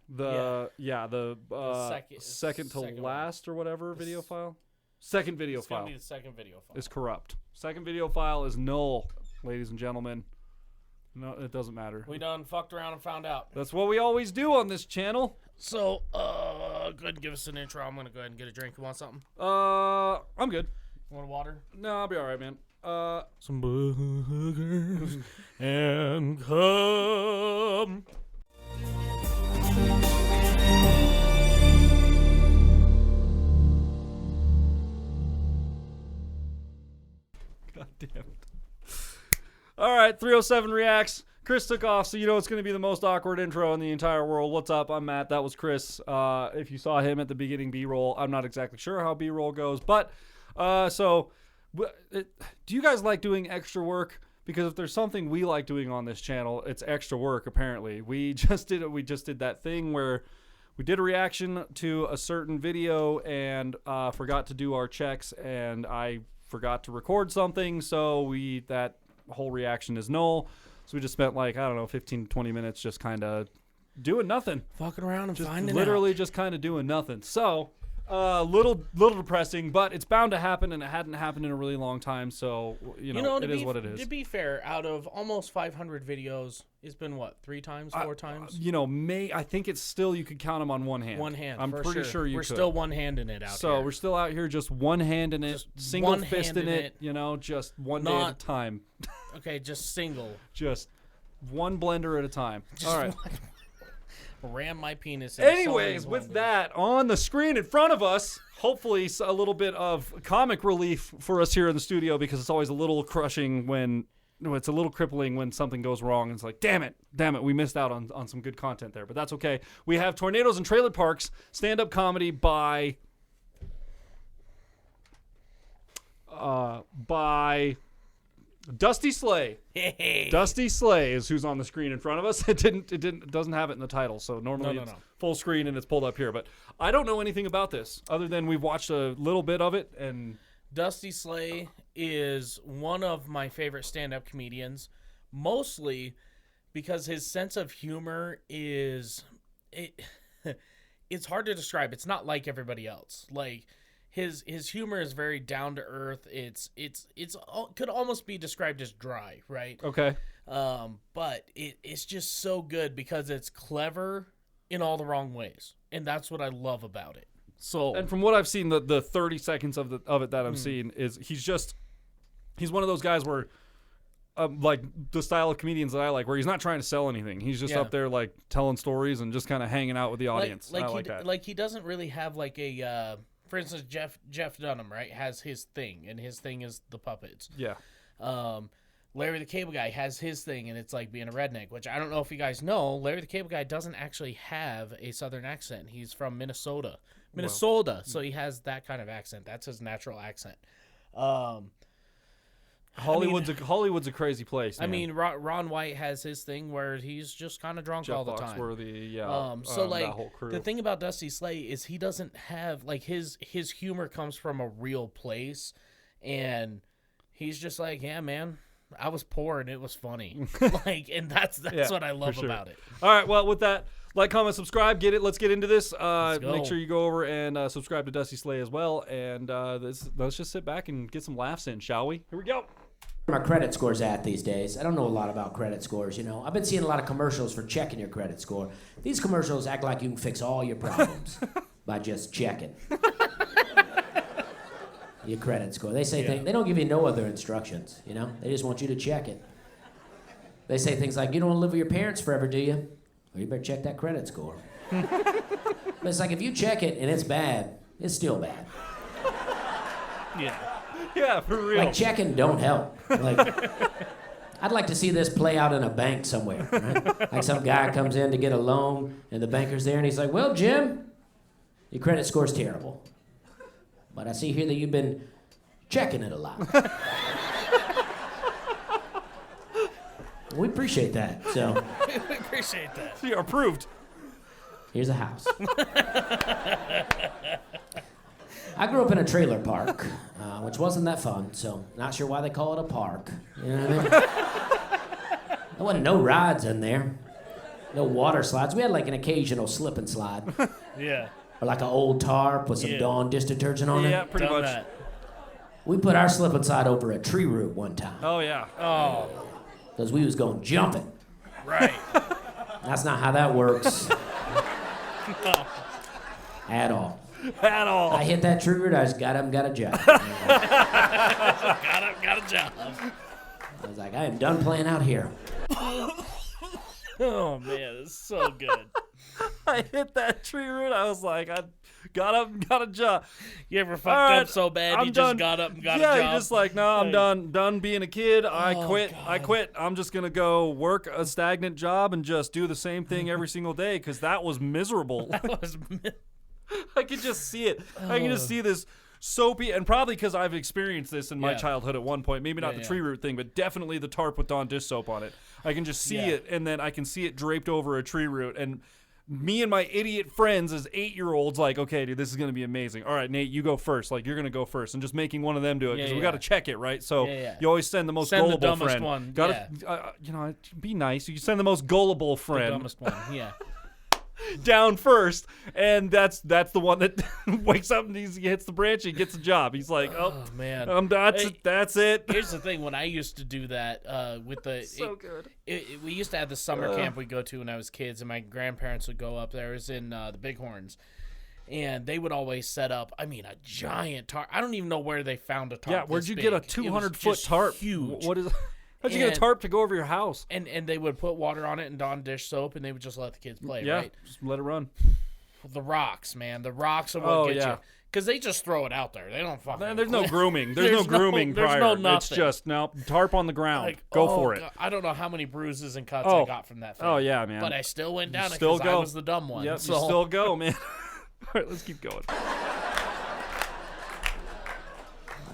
The second to last or whatever video file. Second video file. It's gonna be the second video file. Is corrupt. Second video file is null, ladies and gentlemen. No, it doesn't matter. We done fucked around and found out. That's what we always do on this channel. So, go ahead and give us an intro. I'm gonna go ahead and get a drink. You want something? I'm good. You want water? No, I'll be all right, man. Some boogers and come. God damn it. All right, 307 reacts. Chris took off, so you know it's going to be the most awkward intro in the entire world. What's up? I'm Matt. That was Chris. If you saw him at the beginning B-roll, I'm not exactly sure how B-roll goes. But, do you guys like doing extra work? Because if there's something we like doing on this channel, it's extra work, apparently. We just did that thing where we did a reaction to a certain video and forgot to do our checks, and I forgot to record something, so that whole reaction is null. So we just spent 15 20 minutes just kind of doing nothing, Fucking around and just finding literally out. just kind of doing nothing. So little depressing, but it's bound to happen, and it hadn't happened in a really long time, so it is what it is. To be fair, out of almost 500 videos, it's been what, 3 times, 4 times? I think it's still, you could count them on one hand. One hand. I'm pretty sure you We're could. still one-handing it out here. So we're still out here just one hand in it, Just single one fist hand in in it, just one day at a time. Okay, just single. Just one blender at a time. All right. Ram my penis. In Anyways, with that on the screen in front of us, hopefully a little bit of comic relief for us here in the studio, because it's always a little crushing it's a little crippling when something goes wrong. It's like, damn it, we missed out on some good content there, but that's okay. We have Tornadoes and Trailer Parks, stand-up comedy by Dusty Slay. Hey. Dusty Slay is who's on the screen in front of us. It doesn't have it in the title, so normally it's full screen and it's pulled up here. But I don't know anything about this other than we've watched a little bit of it. And Dusty Slay is one of my favorite stand-up comedians, mostly because his sense of humor it's hard to describe. It's not like everybody else. Like his humor is very down to earth. It's could almost be described as dry, right? okay, but it's just so good because it's clever in all the wrong ways, and that's what I love about it. So, and from what I've seen, the 30 seconds of it that I'm seeing is he's one of those guys where like the style of comedians that I like, where he's not trying to sell anything. He's just up there like telling stories and just kind of hanging out with the audience. I like that. Like he doesn't really have like a for instance, Jeff Dunham, right, has his thing, and his thing is the puppets. Yeah. Larry the Cable Guy has his thing, and it's like being a redneck, which I don't know if you guys know. Larry the Cable Guy doesn't actually have a southern accent. He's from Minnesota, so he has that kind of accent. That's his natural accent. Hollywood's a crazy place, man. I mean, Ron White has his thing where he's just kind of drunk all the time. Foxworthy, that whole crew. The thing about Dusty Slay is he doesn't have like his humor comes from a real place, and he's just like, yeah, man, I was poor and it was funny. And that's what I love about it. All right, well, with that, like, comment, subscribe, get it. Let's get into this. Make sure you go over and subscribe to Dusty Slay as well. And let's just sit back and get some laughs in, shall we? Here we go. My credit score's at these days. I don't know a lot about credit scores, I've been seeing a lot of commercials for checking your credit score. These commercials act like you can fix all your problems by just checking your credit score. They say things, they don't give you no other instructions, They just want you to check it. They say things like, you don't want to live with your parents forever, do you? Well, you better check that credit score. But it's like, if you check it and it's bad, it's still bad. Yeah. Yeah, for real. Like, checking don't help. I'd like to see this play out in a bank somewhere. Right? Like some guy comes in to get a loan, and the banker's there, and he's like, well, Jim, your credit score's terrible. But I see here that you've been checking it a lot. We appreciate that. So We appreciate that. You're approved. Here's a house. I grew up in a trailer park, which wasn't that fun, so not sure why they call it a park. You know what I mean? There wasn't no rides in there. No water slides. We had like an occasional slip and slide. Yeah. Or like an old tarp with some Dawn dish detergent on Yeah, it. pretty Done much. that. We put our slip and slide over a tree root one time. Oh, yeah. Oh, Because we was going jumping. right. That's not how that works No. at all. At all. I hit that tree root, I just got up and got a job. Got a job. I was like, I am done playing out here. Oh, man, it's so good. I hit that tree root. I was like, I got up and got a job. You ever All fucked right, up so bad I'm you done. just got up and got yeah, a job? you're just like, no, I'm done being a kid. I Oh, quit. I God. quit. I'm just gonna go work a stagnant job and just do the same thing every single day because that was miserable. That was I can just see it. I can just see this soapy, and probably because I've experienced this in my Yeah. childhood at one point. Maybe not Yeah, the tree root thing, but definitely the tarp with Dawn dish soap on it. I can just see Yeah. it, and then I can see it draped over a tree root. And me and my idiot friends as 8-year-olds, like, okay, dude, this is gonna be amazing. All right, Nate, you go first. Like, you're gonna go first, and just making one of them do it because we got to check it, right? So you always send the most Send the gullible dumbest friend. one, Gotta, be nice. You send the most gullible the friend dumbest one. Yeah. down first, and that's the one that wakes up and he hits the branch and gets a job. He's like, oh, Man. that's it. Here's the thing. When I used to do that with the So good. we used to have the summer camp we'd go to when I was kids, and my grandparents would go up there. It was in the Bighorns, and they would always set up. I mean, a giant tarp. I don't even know where they found a tarp. Yeah, where'd this you get a big. It was 200-foot just tarp? Huge. What is? How'd you get a And- tarp to go over your house? And they would put water on it and Dawn dish soap, and they would just let the kids play. Yeah, Right. just let it run. The rocks, man. The rocks are what Oh, get yeah. you. Because they just throw it out there. They don't fucking. Man, there's no grooming. There's no There's no- grooming there's prior. no It's nothing. just no tarp on the ground. Like, go oh, for it. God, I don't know how many bruises and cuts Oh. I got from that thing. Oh yeah, man. But I still went down it still because I go. was the dumb one. Yep, so. you still go, man. All right, let's keep going. I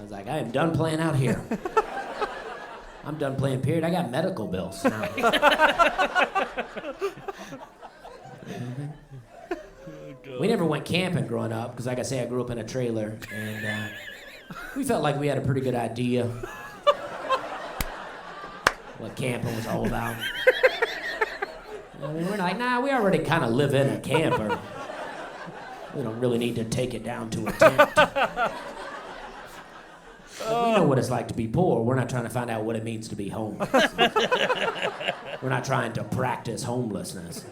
was like, I am done playing out here. I'm done playing, period. I got medical bills now. We never went camping growing up because, like I say, I grew up in a trailer, and we felt like we had a pretty good idea what camping was all about. I mean, we're like, nah, we already kind of live in a camper. We don't really need to take it down to a tent. We know what it's like to be poor. We're not trying to find out what it means to be homeless. We're not trying to practice homelessness.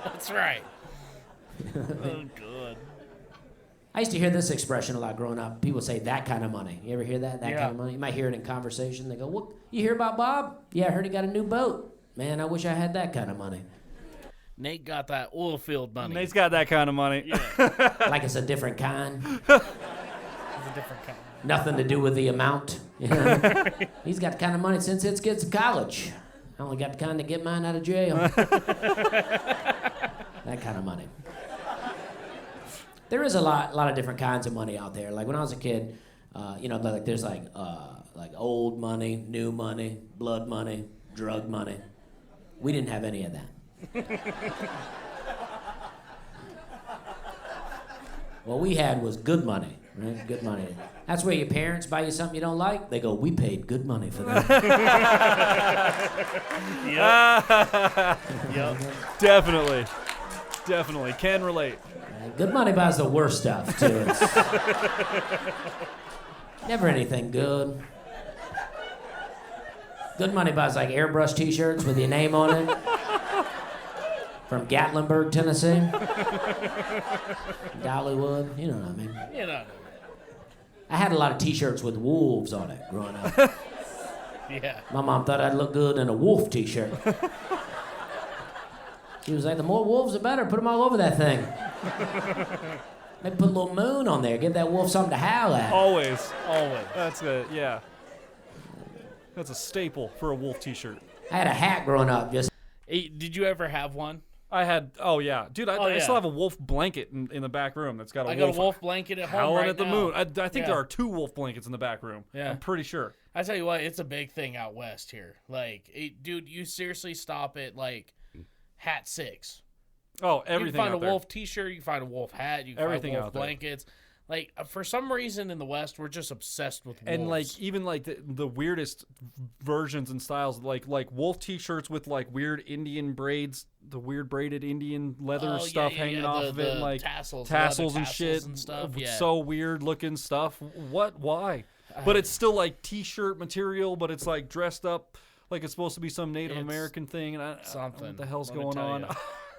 That's right. Oh, good. I used to hear this expression a lot growing up. People say, that kind of money. You ever hear that? That Yeah. kind of money? You might hear it in conversation. They go, what? You hear about Bob? Yeah, I heard he got a new boat. Man, I wish I had that kind of money. Nate got that oil field money. Nate's got that kind of money. Yeah, Like it's a different kind. it's a different kind. Nothing to do with the amount. You know? He's got the kind of money since it gets to college. I only got the kind to get mine out of jail. That kind of money. There is a lot of different kinds of money out there. Like when I was a kid, like there's like old money, new money, blood money, drug money. We didn't have any of that. What we had was good money, right? Good money. That's where your parents buy you something you don't like. They go, we paid good money for that. Yep. Definitely can relate. Good money buys the worst stuff, too. It's never anything good. Good money buys like airbrush t-shirts with your name on it. From Gatlinburg, Tennessee. Dollywood, you know what I mean. You know. I had a lot of t-shirts with wolves on it growing up. Yeah. My mom thought I'd look good in a wolf t-shirt. She was like, the more wolves, the better. Put them all over that thing. Maybe put a little moon on there. Give that wolf something to howl at. Always. Always. That's yeah. That's a staple for a wolf t-shirt. I had a hat growing up. Just Hey, did you ever have one? I had, dude, I yeah. still have a wolf blanket in the back room that's got a I wolf got a wolf blanket at home howling right at the now. moon. I think Yeah. there are 2 wolf blankets in the back room. Yeah. I'm pretty sure. I tell you what, it's a big thing out west here. Like, dude, you seriously stop at like Hat 6. Oh, You everything can find out a there. wolf T-shirt. You can find a wolf hat. You can Everything find wolf out there. blankets. Like, for some reason in the West, we're just obsessed with wolves. And like even like the weirdest versions and styles, like wolf T-shirts with like weird Indian braids, the weird braided Indian leather stuff hanging off of it, and like tassels and shit, and stuff. So weird looking stuff. What? Why? But it's still like T-shirt material, but it's like dressed up like it's supposed to be some Native American thing. And I don't know what the hell's going on?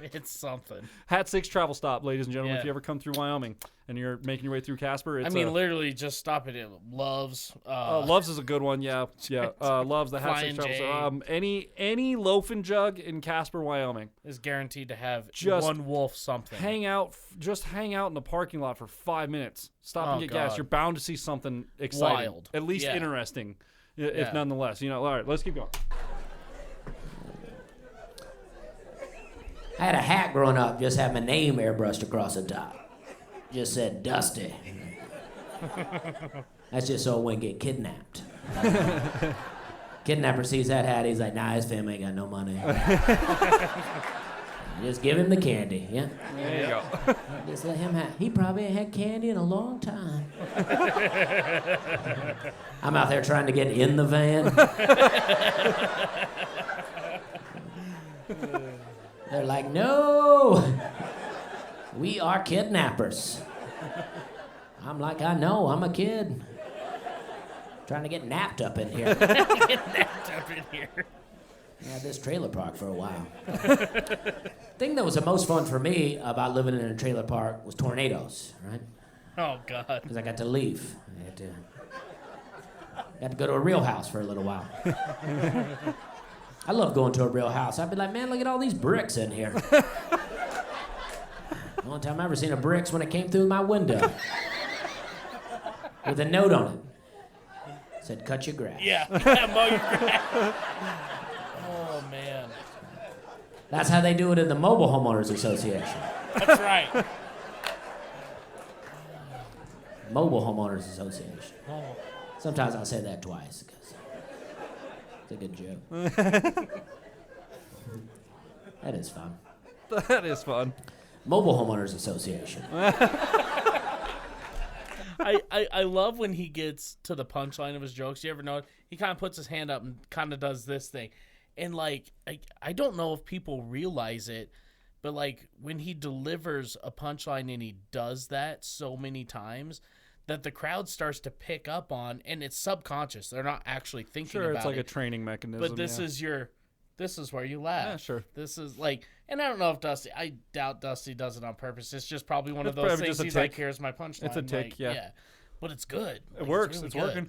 It's something. Hat 6 travel stop, ladies and gentlemen. If you ever come through Wyoming and you're making your way through Casper, it's literally just stop it at Love's. Love's is a good one, yeah. Love's, the Hat 6 travel stop. Any loaf and jug in Casper, Wyoming is guaranteed to have just one wolf something. Hang out in the parking lot for 5 minutes. Stop and get gas. You're bound to see something exciting, wild, at least interesting, if nonetheless. All right, let's keep going. I had a hat growing up, just had my name airbrushed across the top. Just said Dusty. That's just so I wouldn't get kidnapped. Kidnapper sees that hat, he's like, nah, his family ain't got no money. Just give him the candy, yeah? There you go. Just let him have, he probably ain't had candy in a long time. I'm out there trying to get in the van. They're like, no, we are kidnappers. I'm like, I know, I'm a kid. Trying to get napped up in here. Yeah, this trailer park for a while. Thing that was the most fun for me about living in a trailer park was tornadoes, right? Oh, God. Because I got to leave. I had to go to a real house for a little while. I love going to a real house. I'd be like, man, look at all these bricks in here. The only time I ever seen a brick's when it came through my window. With a note on it. Said, cut your grass. Yeah, mow your grass. Oh, man. That's how they do it in the Mobile Homeowners Association. That's right. Mobile Homeowners Association. Sometimes I'll say that twice. It's a good joke. That is fun. That is fun. Mobile Homeowners Association. I love when he gets to the punchline of his jokes. You ever know? He kind of puts his hand up and kind of does this thing. And, like, I don't know if people realize it, but, like, when he delivers a punchline and he does that so many times, that the crowd starts to pick up on, and it's subconscious. They're not actually thinking about it. Sure, it's like a training mechanism. But this is where you laugh. Yeah, sure. This is like, and I don't know if I doubt Dusty does it on purpose. It's just probably one of those things he's like, here's my punchline. It's a tick, yeah. But it's good. It works. It's working.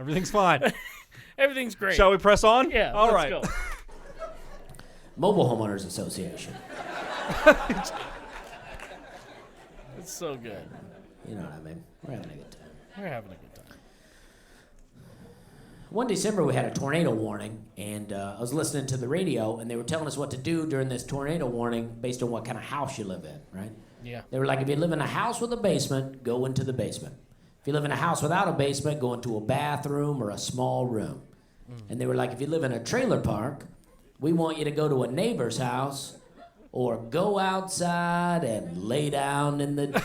Everything's fine. Everything's great. Shall we press on? Yeah. All let's right. Go. Mobile Homeowners Association. It's so good. You know what I mean? We're having a good time. We're having a good time. One December, we had a tornado warning, and I was listening to the radio, and they were telling us what to do during this tornado warning based on what kind of house you live in, right? Yeah. They were like, if you live in a house with a basement, go into the basement. If you live in a house without a basement, go into a bathroom or a small room. And they were like, if you live in a trailer park, we want you to go to a neighbor's house or go outside and lay down in the ditch.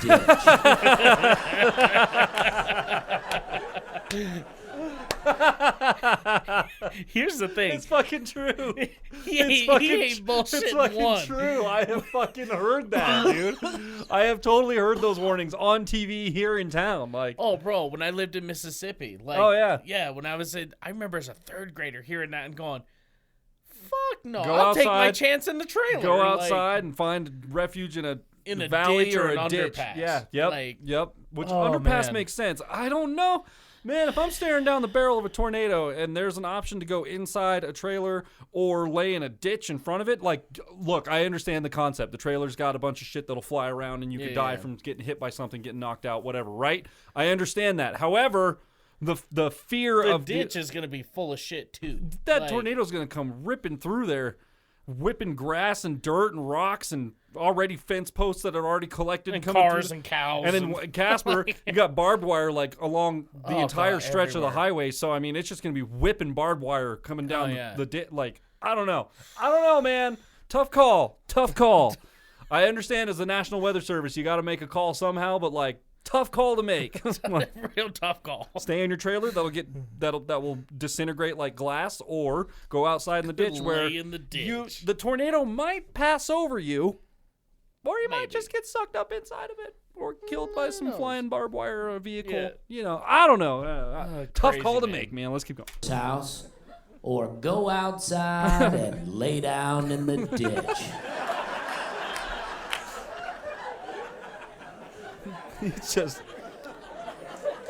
Here's the thing. It's fucking true. He ain't bullshit. It's fucking true. I have fucking heard that, dude. I have totally heard those warnings on TV here in town. Like, oh, bro, when I lived in Mississippi, like, oh yeah, when I was I remember as a third grader hearing that and going, "Fuck no, go I'll outside, take my chance in the trailer." Go outside and find refuge in a valley ditch or an a ditch. Underpass. Yeah, yep, like, yep. Which underpass man. makes sense. I don't know. Man, if I'm staring down the barrel of a tornado and there's an option to go inside a trailer or lay in a ditch in front of it, like, look, I understand the concept. The trailer's got a bunch of shit that'll fly around and you could die from getting hit by something, getting knocked out, whatever, right? I understand that. However, the fear of the ditch is going to be full of shit, too. That tornado's going to come ripping through there, whipping grass and dirt and rocks and already fence posts that are already collected and coming cars through. And cows. And then Casper, you got barbed wire like along the entire stretch everywhere. of the highway. So I mean, it's just gonna be whipping barbed wire coming down the like I don't know, man. Tough call. I understand as the National Weather Service, you got to make a call somehow, but like, tough call to make. Real tough call. Stay in your trailer. That will disintegrate like glass, or go outside in the ditch where Lay in the ditch. the tornado might pass over you, or you might Maybe. just get sucked up inside of it, or killed by some knows? flying barbed wire vehicle. Yeah. You know, I don't know. Tough crazy, call to man. make, man. Let's keep going. House, or go outside and lay down in the ditch. It's just,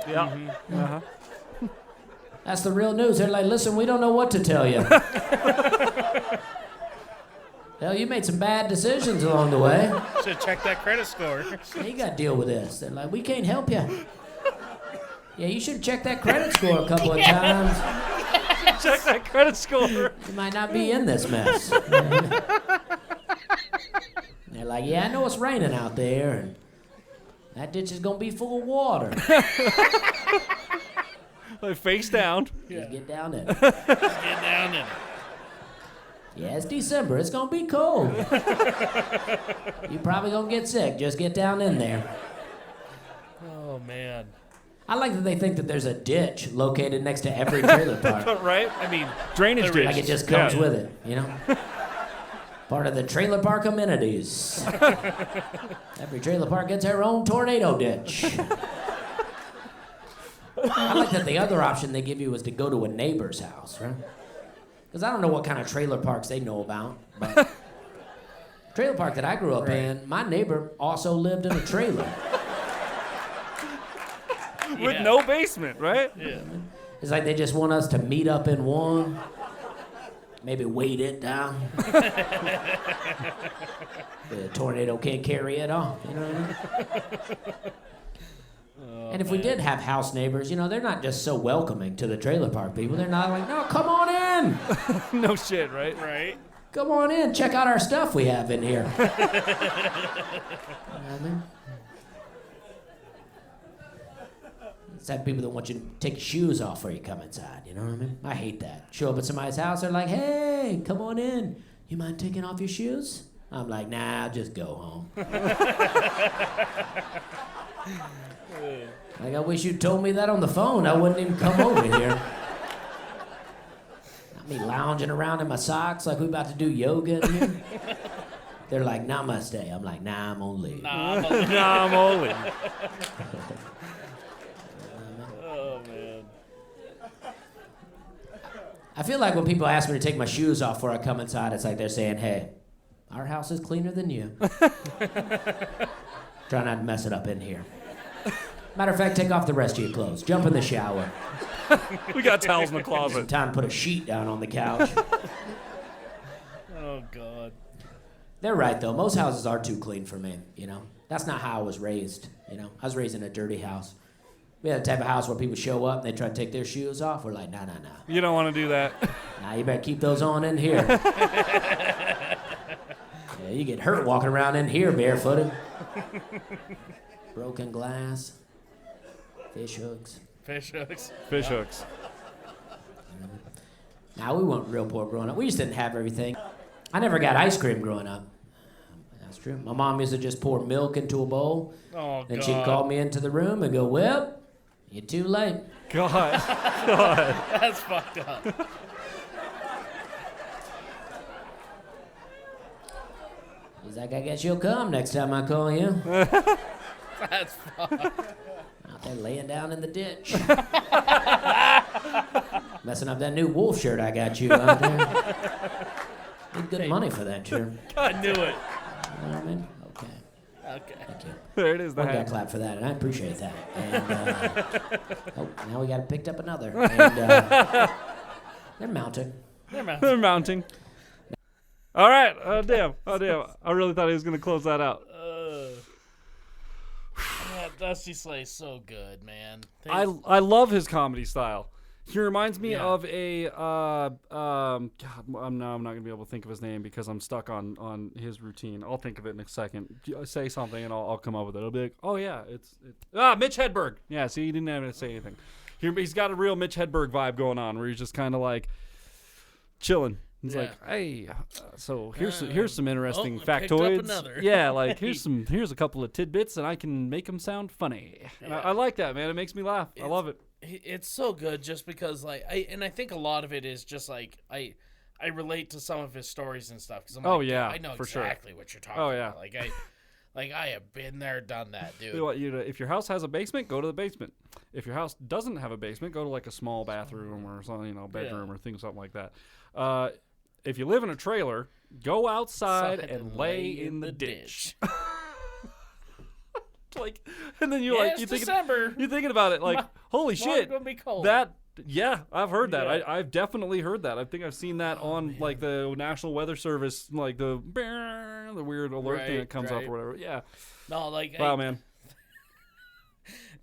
yeah. Uh-huh. That's the real news. They're like, listen, we don't know what to tell you. Hell, you made some bad decisions along the way. Should check that credit score. Yeah, you got to deal with this. They're like, we can't help you. Yeah, you should have checked that credit score a couple of times. Check that credit score. You might not be in this mess. They're like, yeah, I know it's raining out there, and that ditch is going to be full of water. Like face down. Just get down in it. Get down in it. Yeah, it's December. It's going to be cold. You're probably going to get sick. Just get down in there. Oh, man. I like that they think that there's a ditch located next to every trailer park. Right? I mean, Drainage Like ditch. Like it just comes Yeah. with it, you know? Part of the trailer park amenities. Every trailer park gets their own tornado ditch. I like that the other option they give you is to go to a neighbor's house, right? Because I don't know what kind of trailer parks they know about, but trailer park that I grew up in, my neighbor also lived in a trailer. With Yeah. no basement, right? yeah. It's like they just want us to meet up in one, maybe weight it down. The tornado can't carry it off, you know what I mean? And if we did have house neighbors, you know, they're not just so welcoming to the trailer park people. They're not like, no, come on in. No shit, right? Right? Come on in. Check out our stuff we have in here. You know what I mean? It's that people that want you to take your shoes off before you come inside. You know what I mean? I hate that. Show up at somebody's house, they're like, hey, come on in. You mind taking off your shoes? I'm like, nah, I'll just go home. Like, I wish you'd told me that on the phone. I wouldn't even come over here. Not me lounging around in my socks like we about to do yoga in here. They're like, namaste. I'm like, nah, I'm gonna leave. Nah, Nah, I'm only. oh, man. I feel like when people ask me to take my shoes off before I come inside, it's like they're saying, hey, our house is cleaner than you. Try not to mess it up in here. Matter of fact, take off the rest of your clothes. Jump in the shower. We got towels in the Some closet. time to put a sheet down on the couch. Oh, God. They're right, though. Most houses are too clean for me, you know? That's not how I was raised, you know? I was raised in a dirty house. We had a type of house where people show up and they try to take their shoes off. We're like, nah. You don't want to do that. Nah, you better keep those on in here. Yeah, you get hurt walking around in here barefooted. Broken glass. Fish hooks. Fish hooks. Fish hooks. Nah, we weren't real poor growing up. We just didn't have everything. I never got ice cream growing up. That's true. My mom used to just pour milk into a bowl. Oh, Then God. she'd call me into the room and go, well, you're too late. God. That's fucked up. He's like, I guess you'll come next time I call you. That's fucked. Out there laying down in the ditch. Messing up that new wolf shirt I got you out there. Need good money for that shirt. I knew it. You know what I mean? Okay. Okay. Thank you. There it is. The One guy hat. clapped for that, and I appreciate that. And oh, now we got picked up another. And they're mounting. They're mounting. All right. Oh, damn. I really thought he was going to close that out. Dusty Slay's so good, man. I love his comedy style. He reminds me Yeah. of a God. I'm not gonna be able to think of his name because I'm stuck on his routine. I'll think of it in a second. Say something and I'll come up with it. It'll be like, oh yeah, it's Mitch Hedberg. Yeah, see, he didn't have to say anything. He's got a real Mitch Hedberg vibe going on where he's just kind of like chilling. He's Yeah. like, hey, so here's some interesting I picked up factoids. another. Yeah, like here's a couple of tidbits, and I can make them sound funny. And I like that, man. It makes me laugh. I love it. It's so good just because like I think a lot of it is just like I relate to some of his stories and stuff because I'm like, yeah, I know for sure. exactly what you're talking about. Like I have been there, done that, dude. If your house has a basement, go to the basement. If your house doesn't have a basement, go to like a small bathroom or something, bedroom or something like that. If you live in a trailer, go outside and lay in the ditch. Like, and then you're December. you're thinking about it, like, holy shit, gonna be cold. I've heard that. Yeah. I've definitely heard that. I think I've seen that on like the National Weather Service, like the weird alert thing that comes up or whatever. Yeah. No, like wow, man.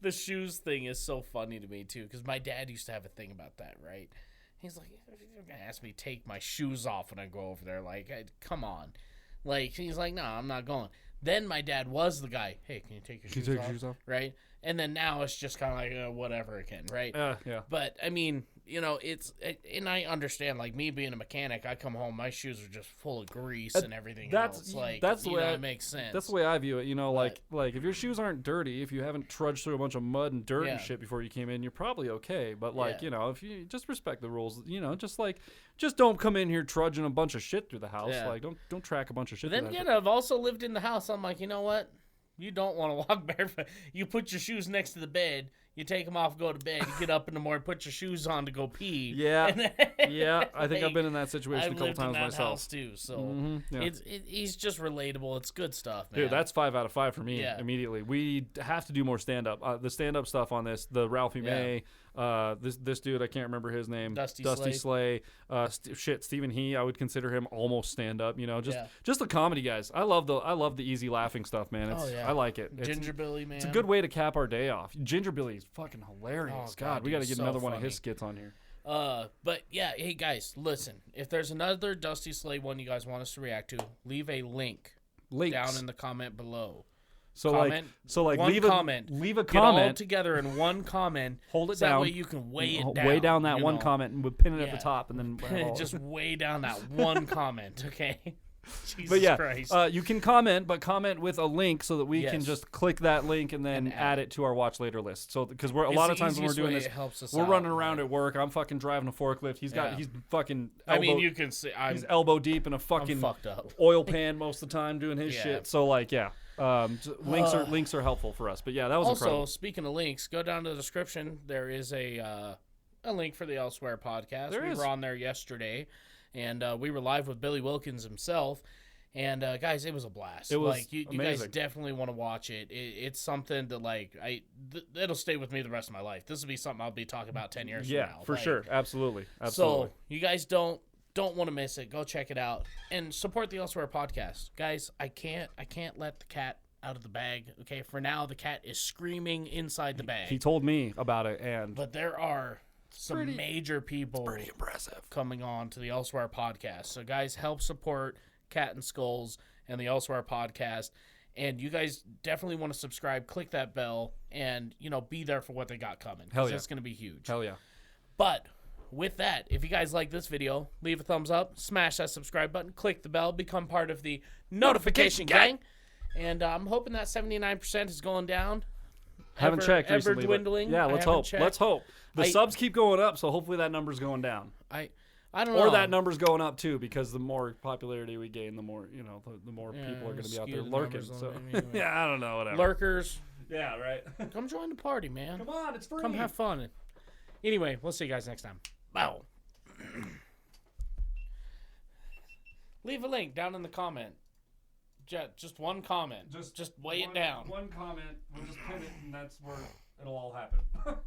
The shoes thing is so funny to me too, because my dad used to have a thing about that, right? He's like, you're gonna ask me to take my shoes off when I go over there, like, come on, like, he's like, no, I'm not going. Then my dad was the guy. Hey, can you take your shoes off? Right? And then now it's just kind of like whatever again, right? Yeah. But I mean, and I understand. Like me being a mechanic, I come home, my shoes are just full of grease and everything else. Like that's the way it makes sense. That's the way I view it. Like if your shoes aren't dirty, if you haven't trudged through a bunch of mud and dirt and shit before you came in, you're probably okay. But if you just respect the rules, just don't come in here trudging a bunch of shit through the house. Yeah. Like don't track a bunch of shit. Then again, I've also lived in the house. I'm like, you know what? You don't want to walk barefoot. You put your shoes next to the bed. You take them off, go to bed. You get up in the morning, put your shoes on to go pee. Yeah, yeah. I think I've been in that situation a couple times myself. House too, so he's just relatable. It's good stuff, man. Dude, that's 5 out of 5 for me. Yeah. Immediately, we have to do more stand up. The stand up stuff on this, the Ralphie May, this dude, I can't remember his name, Dusty Slay. Stephen He, I would consider him almost stand up. Just the comedy guys. I love the easy laughing stuff, man. I like it. Ginger Billy, man. It's a good way to cap our day off. Ginger Billy is fucking hilarious. Oh, God, we got to get so another one of funny. his skits on here. But yeah, hey guys, listen. If there's another Dusty Slay one you guys want us to react to, leave a link down in the comment below. So like one leave comment. Leave a Get all comment together in one comment. Hold it so down. That way you can weigh it down. Way down that one comment and we'll pin it at the top and then just weigh down that one comment, okay? Jesus but yeah, Christ. You can comment, but comment with a link so that we can just click that link and then add it to our watch later list. So because we're a lot of times when we're doing this, we're running around at work. I'm fucking driving a forklift. He's fucking. You can see he's elbow deep in a fucking fucked up. oil pan most of the time doing his shit. So links are helpful for us. But yeah, that was also incredible. Speaking of links, go down to the description. There is a link for the Elsewhere podcast. We were on there yesterday. And we were live with Billy Wilkins himself. And, guys, it was a blast. It was like, you guys definitely want to watch it. It's something that, it'll stay with me the rest of my life. This will be something I'll be talking about 10 years from now. Yeah, for sure. Absolutely. So, you guys don't want to miss it. Go check it out. And support the Elsewhere podcast. Guys, I can't let the cat out of the bag. Okay, for now, the cat is screaming inside the bag. He told me about it. But there are some major people pretty impressive coming on to the Elsewhere podcast. So guys, help support Cat and Skulls and the Elsewhere podcast. And you guys definitely want to subscribe, click that bell, and be there for what they got coming. Hell yeah. It's going to be huge. Hell yeah. But with that, if you guys like this video, leave a thumbs up, smash that subscribe button, click the bell, become part of the notification gang. And I'm hoping that 79% is going down. Haven't checked recently. Ever dwindling. Yeah, let's hope. Let's hope. The subs keep going up, so hopefully that number's going down. I don't know. Or that number's going up too, because the more popularity we gain, the more the more people are going to be out there lurking. So yeah, I don't know, whatever. Lurkers. Yeah, right. Come join the party, man. Come on, it's free. Come have fun. Anyway, we'll see you guys next time. Bow. Leave a link down in the comment. Just one comment. Just weigh it down. One comment. We'll just pin it, and that's where it'll all happen.